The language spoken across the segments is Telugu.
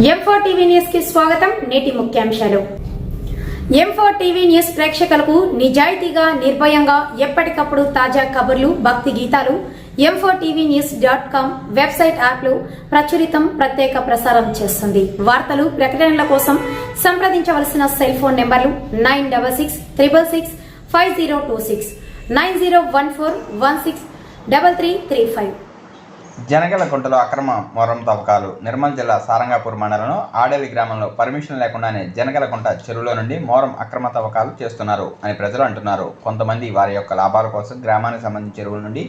M4 టీవీ న్యూస్ కి స్వాగతం. నేటి ముఖ్యాంశాలు. M4 టీవీ న్యూస్ ప్రేక్షకులకు నిజాయితీగా, నిర్భయంగా ఎప్పటికప్పుడు తాజా కబుర్లు, భక్తి గీతాలు m4tvnews.com వెబ్సైట్ యాప్లో ప్రత్యేక ప్రసారం చేస్తుంది. వార్తలు, ప్రకటనల కోసం సంప్రదించవలసిన సెల్ ఫోన్ నెంబర్లు 9666665026 9014163335. జనగలకుంటలో అక్రమ మొరం తవ్వకాలు. నిర్మల్ జిల్లా సారంగాపూర్ మండలంలో ఆడేలి గ్రామంలో పర్మిషన్ లేకుండానే జనగలకుంట చెరువులో నుండి మోరం అక్రమ తవ్వకాలు చేస్తున్నారు అని ప్రజలు అంటున్నారు. కొంతమంది వారి యొక్క లాభాల కోసం గ్రామానికి సంబంధించిన చెరువుల నుండి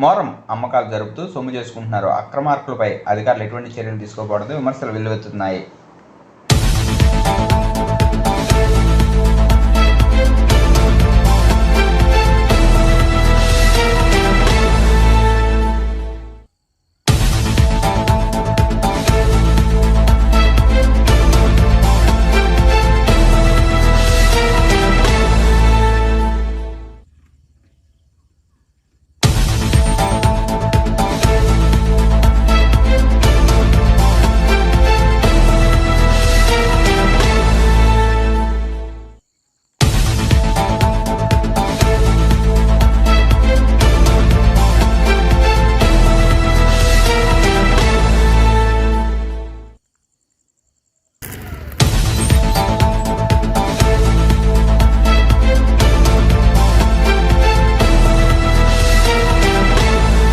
మోరం అమ్మకాలు జరుపుతూ సొమ్ము చేసుకుంటున్నారు. అక్రమార్కులపై అధికారులు ఎటువంటి చర్యలు తీసుకోకూడదు విమర్శలు వెల్లువెత్తుతున్నాయి.